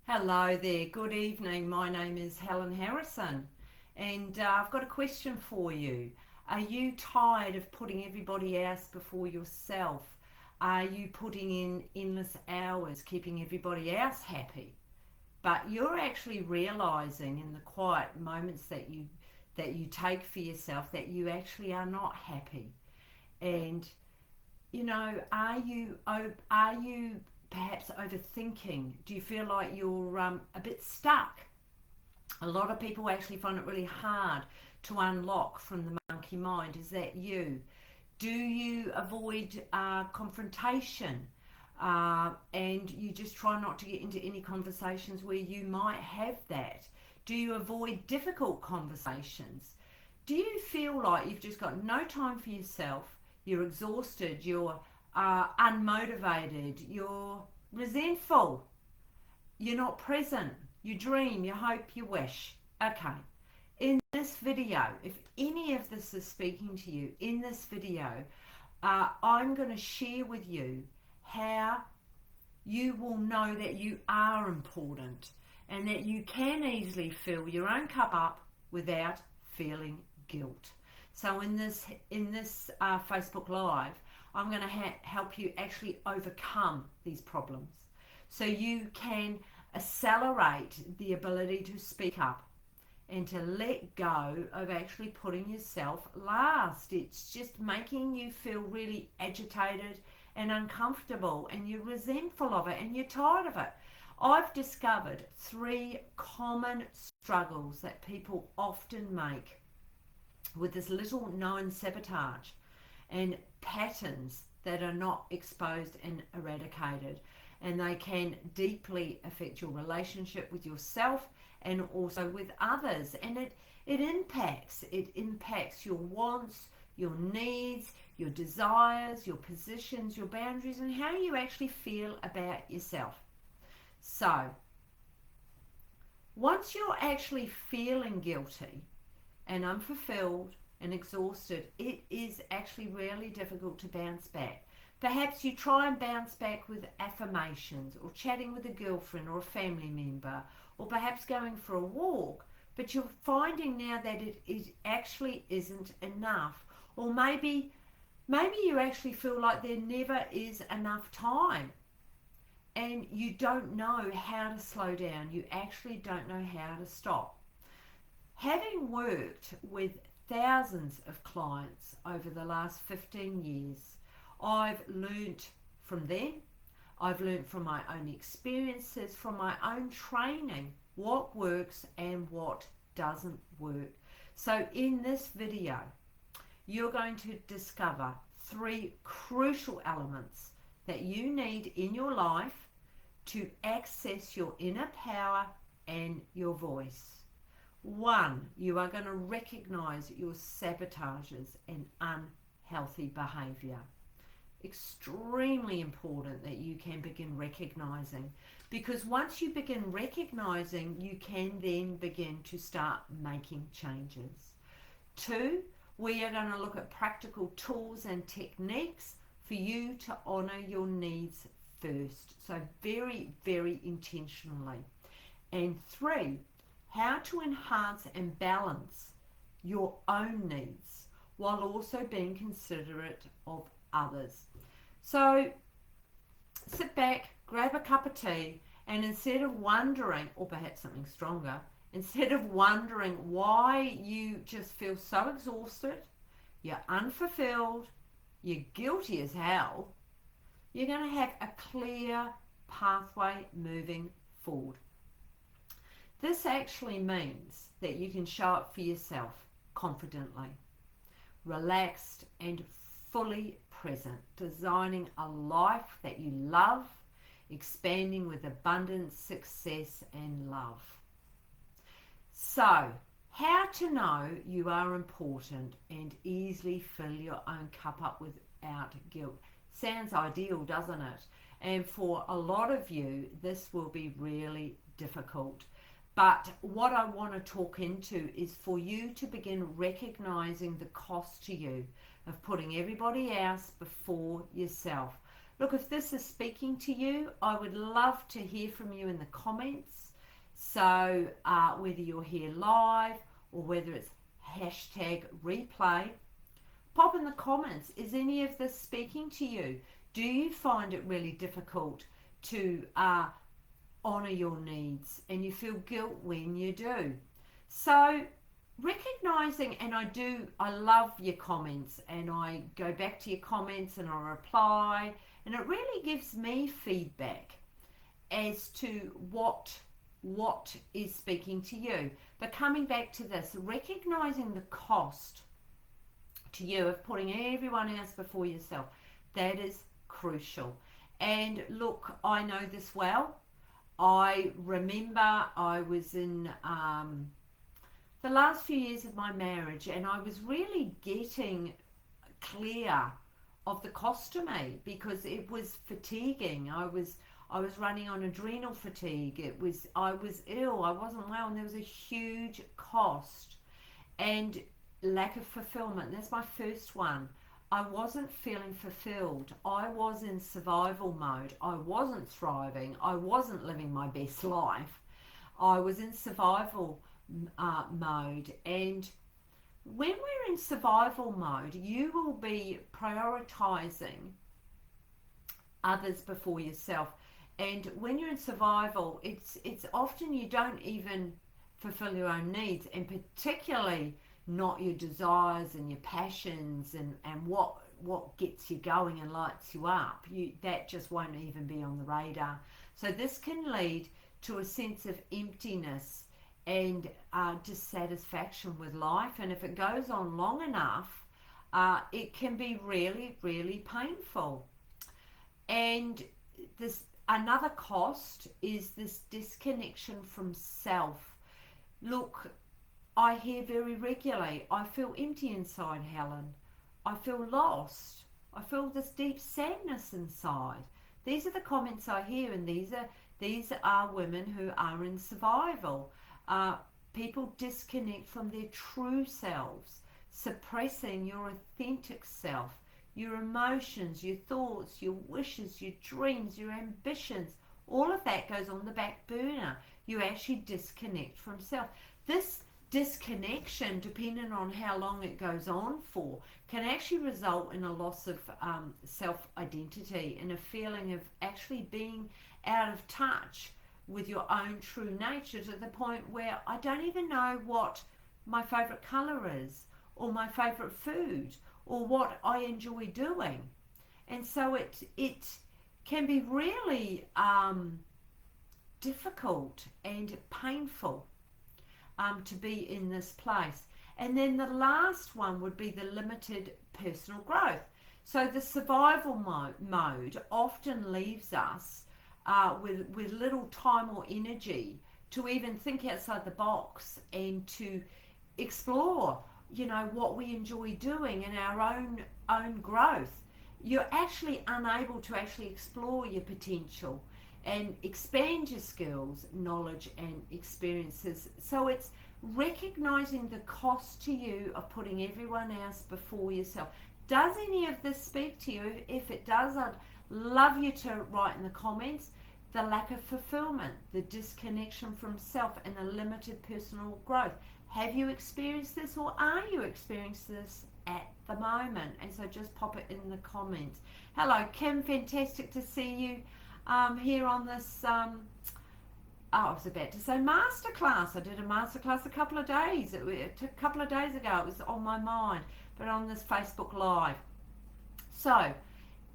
Hello there, good evening. My name is Helen Harrison, and I've got a question for you. Are you tired of putting everybody else before yourself? Are you putting in endless hours keeping everybody else happy? But you're actually realizing in the quiet moments that you take for yourself that you actually are not happy. And are you perhaps overthinking? Do you feel like you're a bit stuck? A lot of people actually find it really hard to unlock from the monkey mind. Is that you? Do you avoid confrontation? And you just try not to get into any conversations where you might have that? Do you avoid difficult conversations? Do you feel like you've just got no time for yourself? You're exhausted, you're unmotivated, you're resentful, you're not present, you dream, you hope, you wish. Okay, in this video, if any of this is speaking to you, in this video, I'm going to share with you how you will know that you are important and that you can easily fill your own cup up without feeling guilt. So in this Facebook Live, I'm going to help you actually overcome these problems so you can accelerate the ability to speak up and to let go of actually putting yourself last. It's just making you feel really agitated and uncomfortable, and you're resentful of it and you're tired of it. I've discovered 3 common struggles that people often make with this little known sabotage and patterns that are not exposed and eradicated, and they can deeply affect your relationship with yourself and also with others. And it impacts your wants, your needs, your desires, your positions, your boundaries, and how you actually feel about yourself. So once you're actually feeling guilty and unfulfilled and exhausted, it is actually really difficult to bounce back. Perhaps you try and bounce back with affirmations or chatting with a girlfriend or a family member, or perhaps going for a walk, but you're finding now that it actually isn't enough. Or maybe you actually feel like there never is enough time and you don't know how to slow down. You actually don't know how to stop. Having worked with thousands of clients over the last 15 years, I've learnt from them, I've learnt from my own experiences, from my own training, what works and what doesn't work. So in this video, you're going to discover 3 crucial elements that you need in your life to access your inner power and your voice. 1, you are going to recognize your sabotages and unhealthy behavior. Extremely important that you can begin recognizing, because once you begin recognizing, you can then begin to start making changes. 2, we are going to look at practical tools and techniques for you to honor your needs first. So very, very intentionally. And 3, how to enhance and balance your own needs while also being considerate of others. So sit back, grab a cup of tea, and instead of wondering, or perhaps something stronger, instead of wondering why you just feel so exhausted, you're unfulfilled, you're guilty as hell, you're going to have a clear pathway moving forward. This actually means that you can show up for yourself confidently, relaxed and fully present, designing a life that you love, expanding with abundance, success and love. So, how to know you are important and easily fill your own cup up without guilt. Sounds ideal, doesn't it? And for a lot of you, this will be really difficult. But what I want to talk into is for you to begin recognizing the cost to you of putting everybody else before yourself. Look, if this is speaking to you, I would love to hear from you in the comments. So whether you're here live or whether it's hashtag replay, pop in the comments. Is any of this speaking to you? Do you find it really difficult to honor your needs and you feel guilt when you do? So recognizing, and I love your comments, and I go back to your comments and I reply, and it really gives me feedback as to what is speaking to you. But coming back to this, recognizing the cost to you of putting everyone else before yourself, that is crucial. And look, I know this well. I remember I was in the last few years of my marriage, and I was really getting clear of the cost to me, because it was fatiguing. I was running on adrenal fatigue. I was ill. I wasn't well, and there was a huge cost and lack of fulfillment. That's my first one. I wasn't feeling fulfilled. I was in survival mode. I wasn't thriving. I wasn't living my best life. I was in survival mode. And when we're in survival mode, you will be prioritizing others before yourself. And when you're in survival, it's often you don't even fulfill your own needs, and particularly not your desires and your passions and what gets you going and lights you up. That just won't even be on the radar. So this can lead to a sense of emptiness and dissatisfaction with life, and if it goes on long enough, it can be really, really painful. And this another cost is this disconnection from self. Look, I hear very regularly, I feel empty inside, Helen. I feel lost. I feel this deep sadness inside. These are the comments I hear, and these are women who are in survival. People disconnect from their true selves, suppressing your authentic self, your emotions, your thoughts, your wishes, your dreams, your ambitions. All of that goes on the back burner. You actually disconnect from self. This disconnection, depending on how long it goes on for, can actually result in a loss of self-identity and a feeling of actually being out of touch with your own true nature, to the point where I don't even know what my favorite color is, or my favorite food, or what I enjoy doing. And so it can be really difficult and painful to be in this place. And then the last one would be the limited personal growth. So the survival mode often leaves us with little time or energy to even think outside the box and to explore, what we enjoy doing in our own growth. You're actually unable to actually explore your potential and expand your skills, knowledge and experiences. So it's recognizing the cost to you of putting everyone else before yourself. Does any of this speak to you? If it does, I'd love you to write in the comments. The lack of fulfillment, the disconnection from self, and the limited personal growth. Have you experienced this, or are you experiencing this at the moment? And so just pop it in the comments. Hello, Kim. Fantastic to see you here on this, I was about to say masterclass. I did a masterclass a couple of days ago. It was on my mind, but on this Facebook Live. So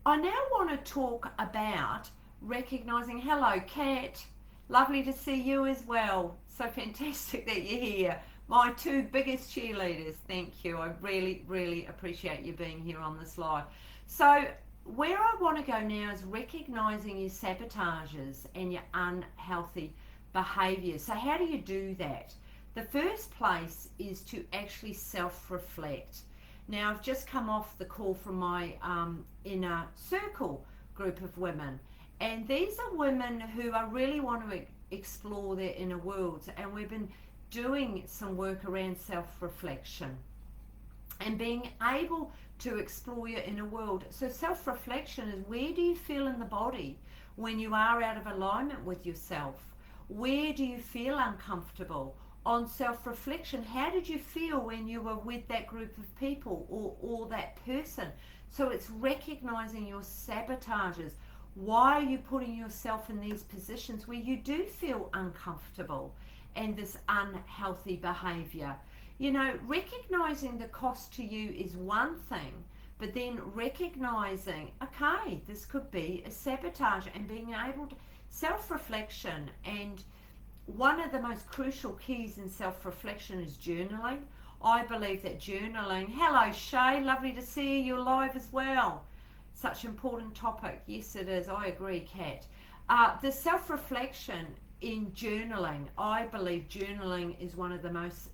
I now want to talk about recognizing, hello Kat, lovely to see you as well. So fantastic that you're here. My two biggest cheerleaders, thank you. I really, really appreciate you being here on this live. So where I want to go now is recognizing your sabotages and your unhealthy behaviors. So how do you do that? The first place is to actually self-reflect. Now, I've just come off the call from my inner circle group of women, and these are women who I really want to explore their inner worlds, and we've been doing some work around self-reflection and being able to explore your inner world. So self-reflection is, where do you feel in the body when you are out of alignment with yourself? Where do you feel uncomfortable? On self-reflection, how did you feel when you were with that group of people or that person? So it's recognizing your sabotages. Why are you putting yourself in these positions where you do feel uncomfortable and this unhealthy behavior? You know, recognizing the cost to you is one thing, but then recognizing, okay, this could be a sabotage, and being able to self-reflection. And one of the most crucial keys in self-reflection is journaling. I believe that journaling, hello Shay, lovely to see you, you're live as well. Such an important topic. Yes, it is. I agree, Kat. The self-reflection in journaling, I believe journaling is one of the most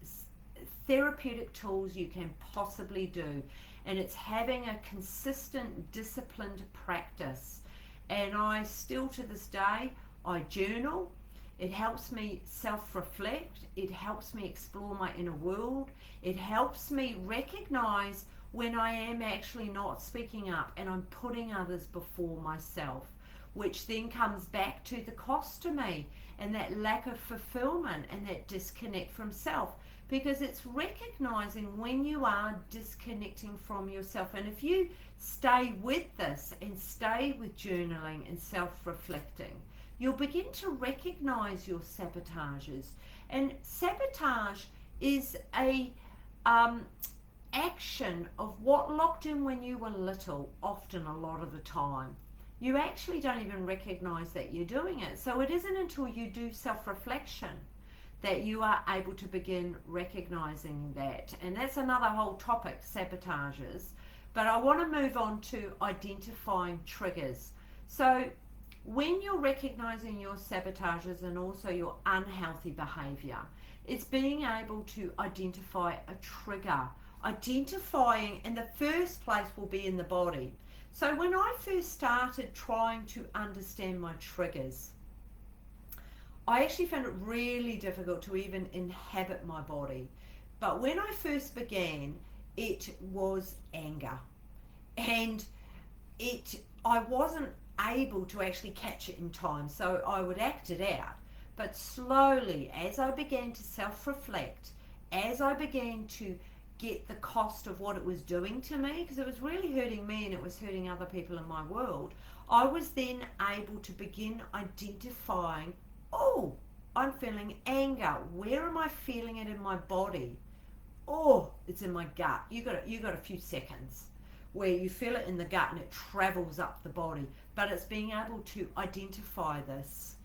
therapeutic tools you can possibly do. And it's having a consistent, disciplined practice. And I still, to this day, I journal. It helps me self-reflect. It helps me explore my inner world. It helps me recognize when I am actually not speaking up and I'm putting others before myself, which then comes back to the cost to me and that lack of fulfillment and that disconnect from self, because it's recognizing when you are disconnecting from yourself. And if you stay with this and stay with journaling and self-reflecting, you'll begin to recognize your sabotages. And sabotage is a action of what locked in when you were little, often a lot of the time. You actually don't even recognize that you're doing it. So it isn't until you do self-reflection that you are able to begin recognizing that. And that's another whole topic, sabotages. But I want to move on to identifying triggers. So when you're recognizing your sabotages and also your unhealthy behavior, it's being able to identify a trigger. Identifying in the first place will be in the body. So when I first started trying to understand my triggers, I actually found it really difficult to even inhabit my body. But when I first began, it was anger. And I wasn't able to actually catch it in time, so I would act it out. But slowly, as I began to self-reflect, as I began to get the cost of what it was doing to me, because it was really hurting me and it was hurting other people in my world, I was then able to begin identifying, oh, I'm feeling anger. Where am I feeling it in my body? Oh, it's in my gut. You got a few seconds where you feel it in the gut and it travels up the body, but it's being able to identify this.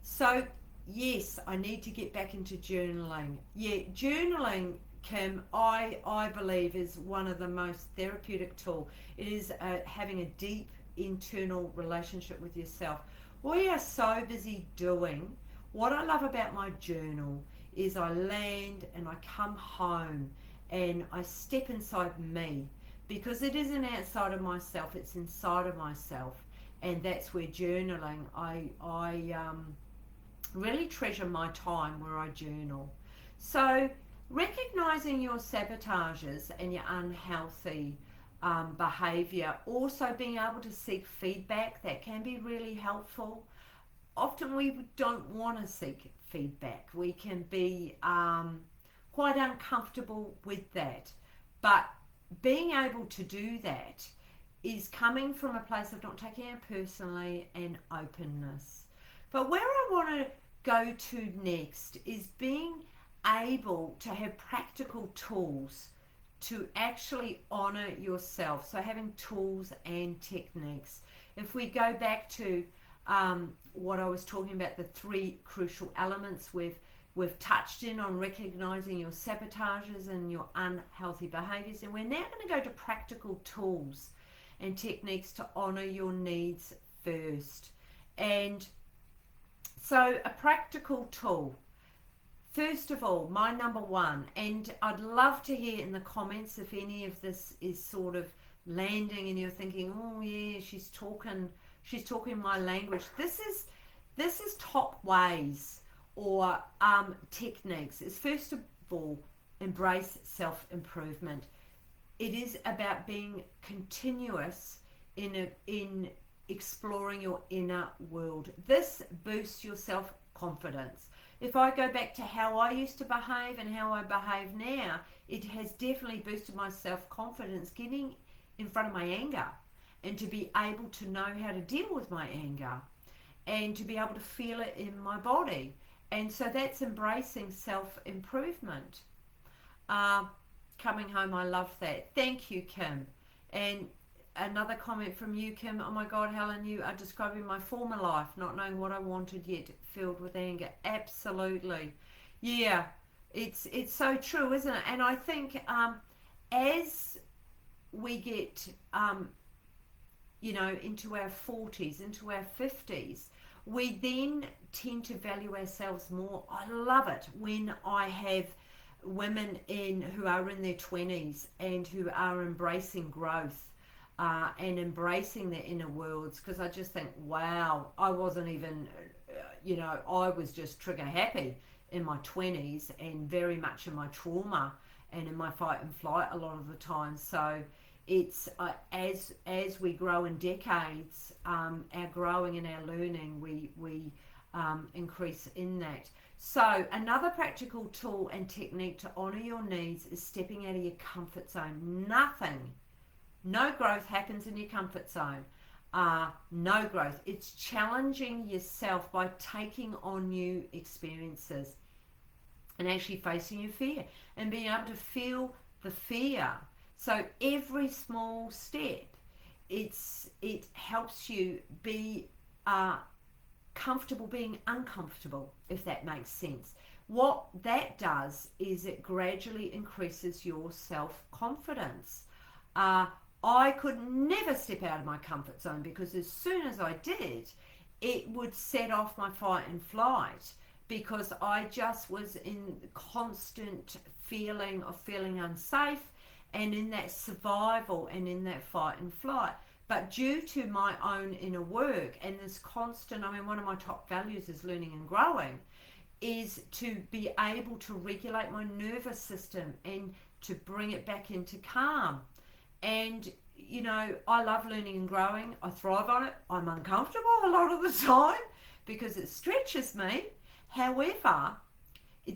So yes, I need to get back into journaling. Yeah, journaling, Kim, I believe is one of the most therapeutic tools. It is having a deep internal relationship with yourself. We are so busy doing. What I love about my journal is I land and I come home and I step inside me, because it isn't outside of myself, it's inside of myself. And that's where journaling, I really treasure my time where I journal. So recognizing your sabotages and your unhealthy behavior, also being able to seek feedback, that can be really helpful. Often we don't want to seek feedback. We can be quite uncomfortable with that. But being able to do that is coming from a place of not taking it personally and openness. But where I want to go to next is being able to have practical tools to actually honor yourself. So having tools and techniques. If we go back to what I was talking about, the 3 crucial elements, we've touched in on recognizing your sabotages and your unhealthy behaviors, and we're now going to go to practical tools and techniques to honor your needs first. And so a practical tool, first of all, my number one, and I'd love to hear in the comments if any of this is sort of landing and you're thinking, oh yeah, she's talking my language. This is top ways or techniques. Is first of all, embrace self-improvement. it is about being continuous in exploring your inner world. This boosts your self-confidence. If I go back to how I used to behave and how I behave now, it has definitely boosted my self-confidence, getting in front of my anger and to be able to know how to deal with my anger and to be able to feel it in my body. And so that's embracing self-improvement. Coming home, I love that. Thank you, Kim. And another comment from you, Kim. Oh my God, Helen, you are describing my former life, not knowing what I wanted yet, filled with anger. Absolutely. Yeah, it's so true, isn't it? And I think as we get, into our 40s, into our 50s, we then tend to value ourselves more. I love it when I have women who are in their 20s and who are embracing growth and embracing their inner worlds, because I just think, wow, I wasn't even, I was just trigger happy in my 20s and very much in my trauma and in my fight and flight a lot of the time. So it's as we grow in decades, our growing and our learning, we increase in that. So another practical tool and technique to honour your needs is stepping out of your comfort zone. No growth happens in your comfort zone. No growth. It's challenging yourself by taking on new experiences and actually facing your fear and being able to feel the fear. So every small step, it helps you be comfortable being uncomfortable, if that makes sense. What that does is it gradually increases your self-confidence. I could never step out of my comfort zone, because as soon as I did, it would set off my fight and flight, because I just was in constant feeling of feeling unsafe and in that survival and in that fight and flight. But due to my own inner work and this constant, one of my top values is learning and growing, is to be able to regulate my nervous system and to bring it back into calm. And, I love learning and growing. I thrive on it. I'm uncomfortable a lot of the time because it stretches me. However,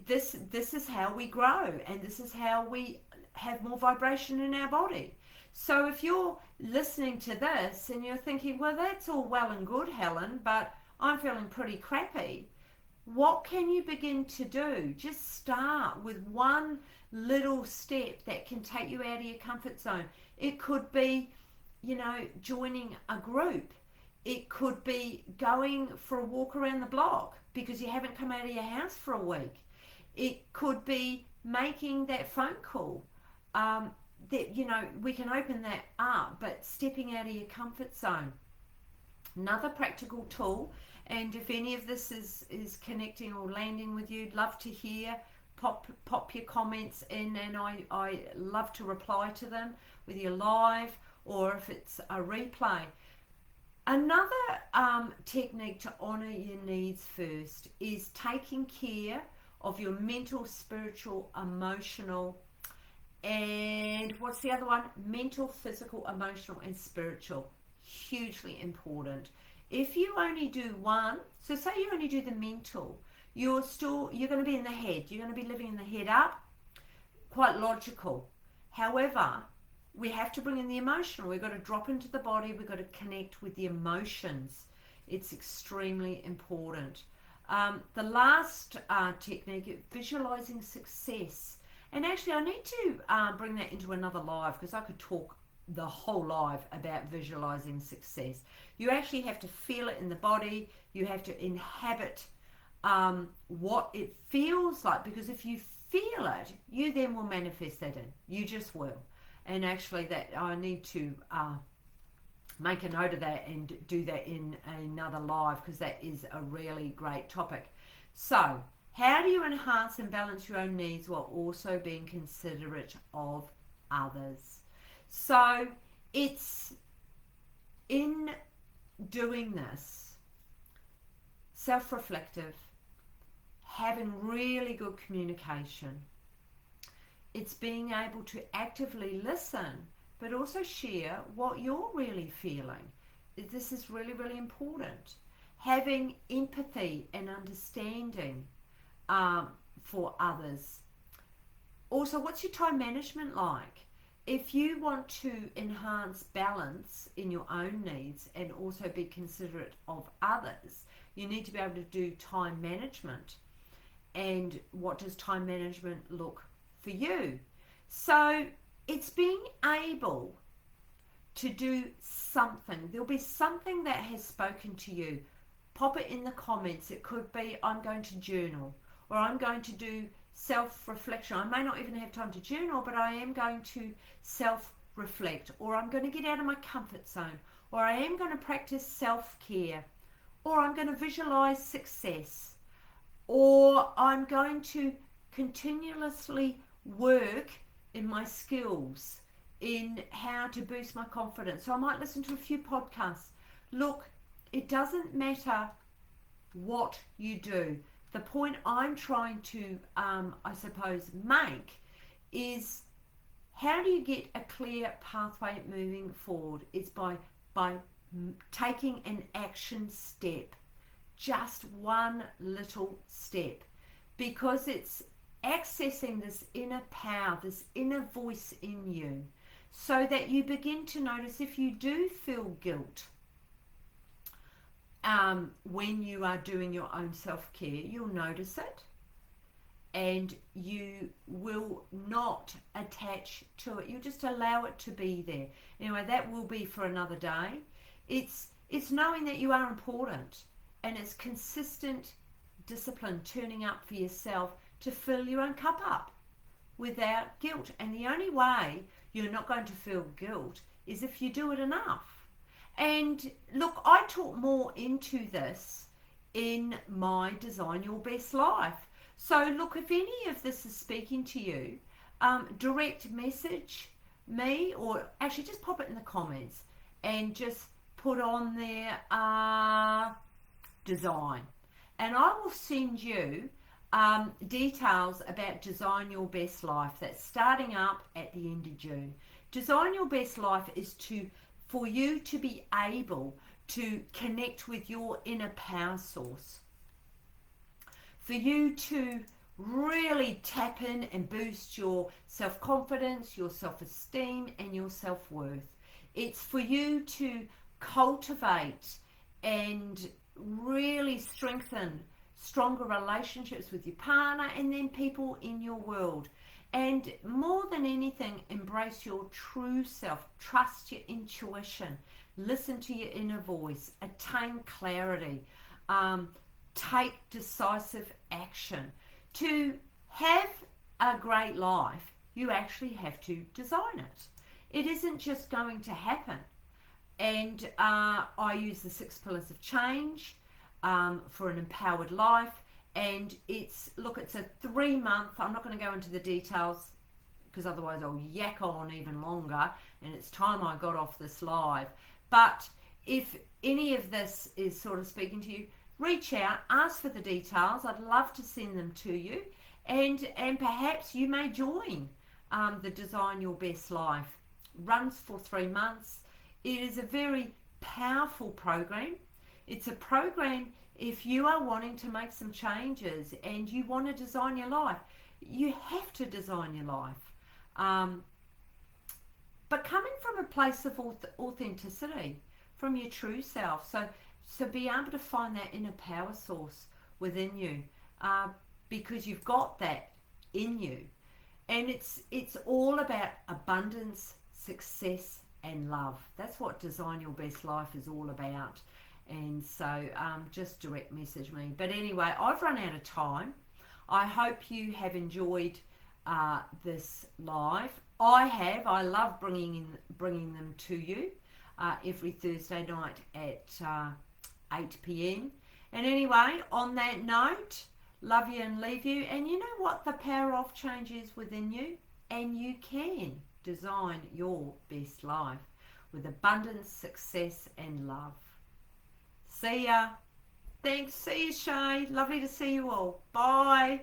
this is how we grow, and this is how we have more vibration in our body. So if you're listening to this and you're thinking, well, that's all well and good, Helen, but I'm feeling pretty crappy, what can you begin to do? Just start with one little step that can take you out of your comfort zone. It could be, joining a group. It could be going for a walk around the block because you haven't come out of your house for a week. It could be making that phone call. We can open that up, but stepping out of your comfort zone. Another practical tool, and if any of this is connecting or landing with you, love to hear. Pop your comments in, and I love to reply to them, whether you're live or if it's a replay. Another technique to honour your needs first is taking care of your mental, spiritual, emotional, and what's the other one? Mental, physical, emotional, and spiritual. Hugely important. If you only do one, so say you only do the mental, you're going to be in the head. You're going to be living in the head up. Quite logical. However, we have to bring in the emotional. We've got to drop into the body. We've got to connect with the emotions. It's extremely important. The last technique, visualizing success. And actually, I need to bring that into another live, because I could talk the whole live about visualizing success. You actually have to feel it in the body. You have to inhabit what it feels like, because if you feel it, you then will manifest that in. You just will. And actually, that I need to make a note of that and do that in another live, because that is a really great topic. So, how do you enhance and balance your own needs while also being considerate of others? So, it's in doing this, self-reflective, having really good communication, it's being able to actively listen, but also share what you're really feeling. This is really, really important. Having empathy and understanding for others. Also, what's your time management like? If you want to enhance balance in your own needs and also be considerate of others, you need to be able to do time management. And what does time management look for you? So it's being able to do something. There'll be something that has spoken to you. Pop it in the comments. It could be, I'm going to journal, or I'm going to do self-reflection. I may not even have time to journal, but I am going to self-reflect, or I'm going to get out of my comfort zone, or I am going to practice self-care, or I'm going to visualize success, or I'm going to continuously work in my skills, in how to boost my confidence. So I might listen to a few podcasts. Look, it doesn't matter what you do. The point I'm trying to, I suppose, make is, how do you get a clear pathway moving forward? It's by taking an action step, just one little step, because it's accessing this inner power, this inner voice in you, so that you begin to notice if you do feel guilt when you are doing your own self-care. You'll notice it, and you will not attach to it. You just allow it to be there. Anyway, that will be for another day. It's knowing that you are important, and it's consistent discipline, turning up for yourself to fill your own cup up without guilt. And the only way you're not going to feel guilt is if you do it enough. And look, I talk more into this in my Design Your Best Life. So look, if any of this is speaking to you, direct message me, or actually just pop it in the comments and just put on there design, and I will send you details about Design Your Best Life. That's starting up at the end of June. Design Your Best Life is for you to be able to connect with your inner power source, for you to really tap in and boost your self-confidence, your self-esteem, and your self-worth. It's for you to cultivate and really strengthen stronger relationships with your partner and then people in your world. And more than anything, embrace your true self. Trust your intuition. Listen to your inner voice. Attain clarity. Take decisive action. To have a great life, you actually have to design it. It isn't just going to happen. And I use the 6 pillars of change for an empowered life. And it's a 3-month, I'm not going to go into the details because otherwise I'll yak on even longer, and it's time I got off this live. But if any of this is sort of speaking to you, reach out, ask for the details. I'd love to send them to you, and perhaps you may join the Design Your Best Life. Runs for 3 months. It is a very powerful program. It's a program, if you are wanting to make some changes and you want to design your life, you have to design your life. But coming from a place of authenticity, from your true self. So be able to find that inner power source within you, because you've got that in you. And it's all about abundance, success, and love. That's what Design Your Best Life is all about. And so just direct message me. But anyway, I've run out of time. I hope you have enjoyed this live. I have. I love bringing them to you every Thursday night at 8 p.m. And anyway, on that note, love you and leave you. And you know what? The power of change is within you, and you can design your best life with abundance, success, and love. See ya. Thanks. See you, Shay. Lovely to see you all. Bye.